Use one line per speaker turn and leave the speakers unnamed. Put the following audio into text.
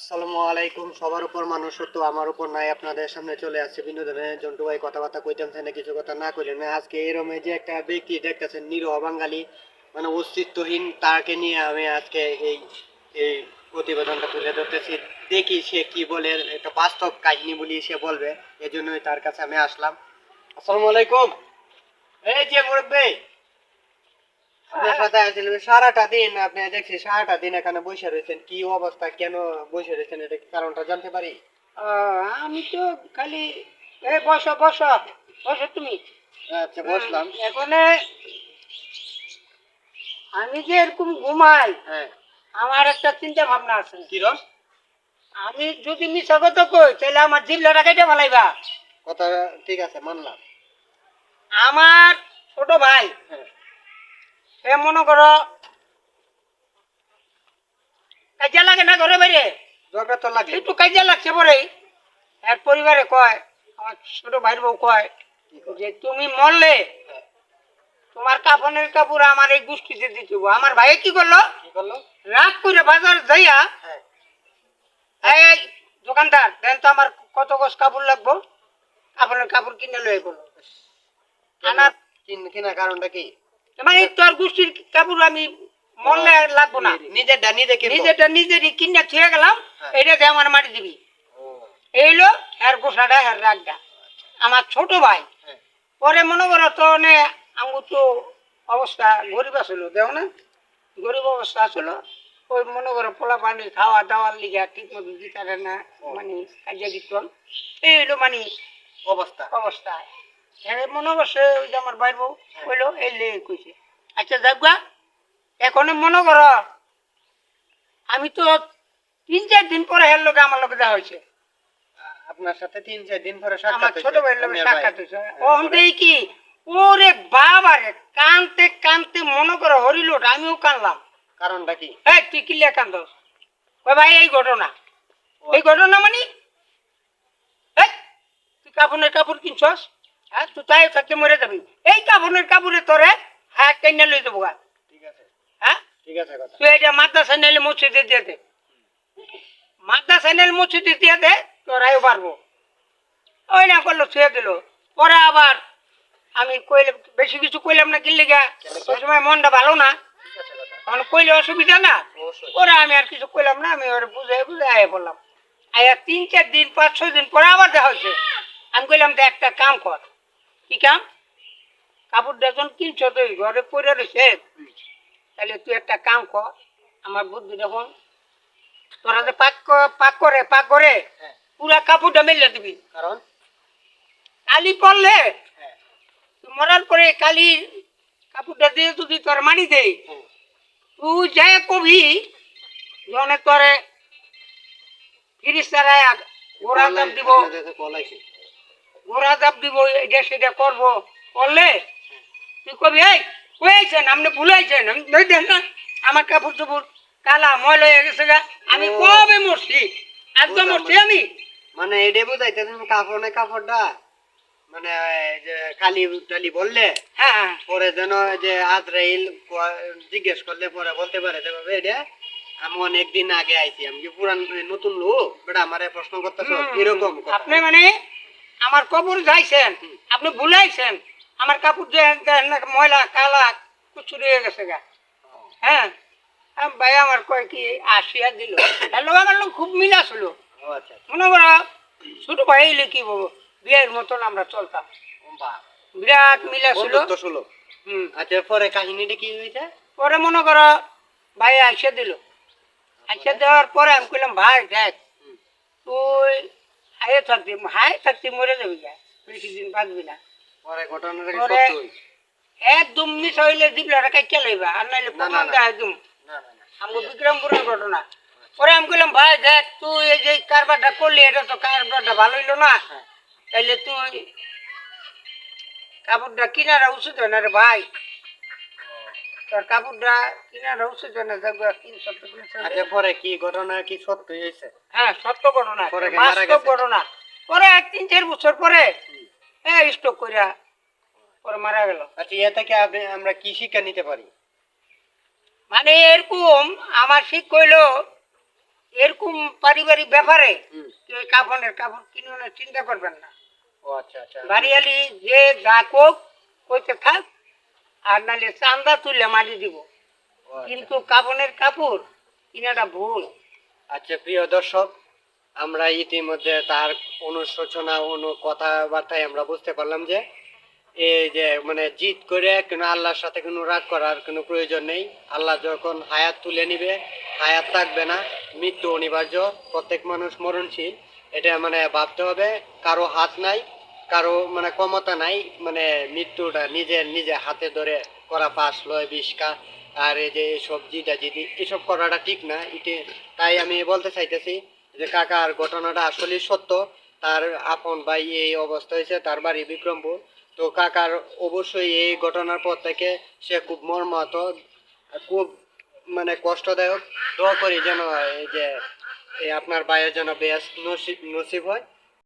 আসসালামু আলাইকুম। সবার উপর মানুষত্ব আমার উপর নাই, আপনাদের সামনে চলে আসছে বিনোদনে। জন্টু ভাই কথাবার্তা কইতাম না, কিছু কথা না কইলেন না। আজকে এরমে যে একটা ব্যক্তি দেখতেছেন নিরহ বাঙালি, মানে অস্তিত্বহীন, তাকে নিয়ে আমি আজকে এই এই প্রতিবেদনটা তুলে ধরতেছি। দেখি সে কি বলে, একটা বাস্তব কাহিনী বলি সে বলবে, এজন্যই তার কাছে আমি আসলাম। আসসালামু আলাইকুম। এই যে মুরব্বী, আপনার সাথে আসলে সারাটা দিন আপনি দেখছি সারাটা দিন এখানে বসে রয়েছেন, কি অবস্থা, কেন বসে রয়েছেন, এটা কি কারণটা জানতে পারি?
আমি তো খালি এই বসো বসো বসো তুমি।
আচ্ছা, বসলাম।
এখন আমি যে এরকম ঘুমাই,
হ্যাঁ।
আমার একটা চিন্তা ভাবনা আছে।
কিরম?
আমি যদি মিছা কথা কই তাহলে আমার জিল্লাটা কেটে ফেলাইবা।
কথা ঠিক আছে, মানলাম।
আমার ছোট ভাই,
হ্যাঁ।
সে মনে করো কাজে লাগে না ঘরে বাইরে,
দরকার তো লাগে।
একটু কাজে লাগছে পরে এক পরিবারে কয়, আমার ছোট ভাইয়ের বউ কয় যে তুমি মরলে
হ্যাঁ।
তোমার কাফনের কাপড় আমার এই গোষ্ঠীতে দিতে হবে। আমার ভাই কি করলো,
কি করলো?
রাগ করে বাজার যাইয়া,
হ্যাঁ।
এই দোকানদার দেন তো আমার কত গজ কাপড় লাগবো, কাপড়ের কাপড় কিনে লয়ে গেলো। আনার
কিনা কারণটা কি?
মানে তোর গোষ্ঠীর কাপড় আমি মরলে লাগবো না,
নিজেরটা নিজে কিনবো।
নিজেরটা নিজেরই কিনে থুয়ে গেলাম,
হ্যাঁ।
এটা দিয়ে আমার মাটি দিবি।
ও।
এইলো এর গোসাটা এর রাগটা। আমার ছোট ভাই
হ্যাঁ।
পরে মনে করো তো আমার তো অবস্থা গরিব আসলো, দেও না, গরিব অবস্থা আসলো। ওই মনে করো পোলা পানি খাওয়া দাওয়ার লিগা ঠিক মতো দিতে পারে না, মানে কাজে দিতাম। এই হলো মানে
অবস্থা।
অবস্থা। হ্যাঁ মনে করছে ওই যে আমার ভাই বউ কইলো এই লে কইছে। আচ্ছা যাবা, এখন মনে করো আমি তো 3-4 দিন পরে হের লোকে আমার লোকে দেখা হয়েছে,
আপনার সাথে 3-4 দিন পরে
আমার
সাক্ষাৎ
ছোট
হয়েছে?
ভাইয়ের লোকে
আপনার
সাক্ষাৎ
ভাই?
হয়েছে।
হ্যাঁ,
ওখান
পরে?
থেকে কি ওরে বাবা রে, কানতে কানতে মনে করো হরিলোট, আমিও কানলাম।
কারণটা কি?
এই তুই কিলিয়া কান্দস? ওই ভাই এই ঘটনা,
ও।
এই ঘটনা মানে এই তুই কাপড়ের কাপড় কিনছস, হ্যাঁ তুই তাই থাকতে মরে যাবি। এই কাপড়ের কাপড়ে তোরে হাত টেনে লই দেবো গা।
ঠিক আছে।
হ্যাঁ
ঠিক আছে কথা।
তুই এটা মাদ্রাসা নাইলে মসজিদে দিয়ে দে, মাদ্রাসা নাইলে মসজিদে দিয়ে দে, তোরাইও পারবো। ওই না করলো, ছুঁয়ে দিল। পরে আবার আমি কইলাম, বেশি কিছু কইলাম না, কিনলে গা ওই সময় মনটা ভালো না,
ঠিক আছে কথা।
তখন কইলে অসুবিধা না।
অবশ্যই।
ওরা আমি আর কিছু কইলাম না, আমি ওরা বুঝে বুঝে আয়া বললাম। আয়া 3-4 দিন 5-6 দিন পরে আবার দেখা হয়েছে। আমি কইলাম তো একটা কাম কর। কি কাম? কাপড় যখন কিনছ তুই ঘরে পরে রয়েছে, তাহলে তুই একটা কাম কর, আমার বুদ্ধি দেখুন, তোরা যে পাক করে
হ্যাঁ।
পুরা কাপড়টা মেলে দিবি।
কারণ?
কালি পড়লে
হ্যাঁ।
তুই মরার পরে কালি কাপড়টা দিয়ে যদি তোর মানি দেয়,
হ্যাঁ।
তুই যাই কবি জনে তোরে ফিরিস্তারায় ঘোড়া চাপ দিব,
আপনাদের তো কল আইছে।
ঘোড়া চাপ দিব, এটা সেটা করবো। করলে তুই কবি এই কইছেন আপনি ভুলাইছেন, আমি দেখ না আমার কাপড় চোপড় কালা ময়লা হয়ে গেছে গা, আমি
ও।
কবে মরছি, একদম
বুঝলাম,
মরছি আমি।
মানে এটাই বুঝাইতেছেন কাপড়টা, মানে এই যে কালি টালি বললে
হ্যাঁ হ্যাঁ
পরে যেন যে আজরাইল জিজ্ঞেস করলে পরে বলতে পারে যে বাবা এটা আমি অনেকদিন আগে আইছি, আমি কি পুরান নতুন লোক বেটা আমারে প্রশ্ন করতেছো, এরকম কথা।
আপনি মানে আমার কবর যাইছেন, আপনি ভুলাইছেন আমার কাপড় যে ময়লা কালা কুচু রয়ে গেছে গা। হ্যাঁ ভাই আমার কয় কি আসিয়া দিল, হ্যালো আমার লোক খুব মিল আসলো।
ও আচ্ছা।
মনে করা ছোট ভাই এলে কি বলবো, বিয়ের মতন আমরা চলতাম,
বাহ।
বিরাট মিল আসলো।
বন্ধুত্ব সুলভ।
হুম
আচ্ছা, পরে কাহিনীটা কি হয়েছে?
পরে মনে করো ভাই আইসা দিল, আইসা দেওয়ার পরে আমি কইলাম ভাই দেখ তুই হাই থাকতি মরে যাবি গা, বেশি দিন বাঁচবি না।
পরে ঘটনাটা কি
পরে
সত্য হয়েছে?
একদম মিশা হইলে দিবলাটা কাইটা লইবা, আর নাইলে
না,
প্রমাণ
না।
দেয় একদম।
না না না।
আমগো বিক্রমপুরের ঘটনা। পরে আমি কইলাম ভাই দেখ তুই এই যে কারবারটা করলি, এটা তো কারবারটা ভালো হইলো না,
হ্যাঁ।
তাইলে তুই কাপড়টা কিনারা উচিত হয় না রে ভাই, তোর কাপড়টা কিনারা উচিত হয় না, দেখবো 300 কিনছে।
আচ্ছা, পরে কি ঘটনা কি সত্য হয়েছে?
হ্যাঁ সত্য ঘটনা,
পরে কে মারা
বাস্তব
গেছে?
ঘটনা। পরে 3-4 বছর পরে স্ট্রোক কইরা পরে মারা গেল।
আচ্ছা, এ থেকে আমরা কি শিক্ষা নিতে পারি?
মানে এরকম আমার ঠিক কইলো এরকম পারিবারিক ব্যাপারে
হুম।
কেউ এই কাফনের কাপড় কিনে চিন্তা করবেন না।
ও আচ্ছা আচ্ছা।
বাড়িয়ালি যে ডাকক কইতে থাক, আর নাহলে চান্দা তুললে মারি দিব,
ও আচ্ছা।
কিন্তু কাফনের কাপড় কিনাটা ভুল।
আচ্ছা প্রিয় দর্শক, আমরা ইতিমধ্যে তার অনুশোচনা কথাবার্তায় আমরা বুঝতে পারলাম যে এই যে মানে জিদ করে কোনো আল্লাহর সাথে কোনো রাগ করার কোনো প্রয়োজন নেই। আল্লাহ যখন হায়াত তুলে নিবে, হায়াত থাকবে না, মৃত্যু অনিবার্য, প্রত্যেক মানুষ মরণশীল। এটা মানে ভাবতে হবে। কারো হাত নাই, কারো মানে ক্ষমতা নাই, মানে মৃত্যুটা নিজে হাতে ধরে করা, 5 লয় 20 আর এই যে এসব জিদা জিদি এসব করাটা ঠিক না। তাই আমি বলতে চাইতেছি যে কাকার ঘটনাটা আসলে সত্য। তার আপন ভাই এই অবস্থা হয়েছে, তার বাড়ি বিক্রমপুর। তো কাকার অবশ্যই এই ঘটনার পর থেকে সে খুব মর্মাহত, খুব মানে কষ্টদায়ক। দোয়া করি যেন এই যে এই আপনার ভাইয়ের যেন বেশ নসিব হয়।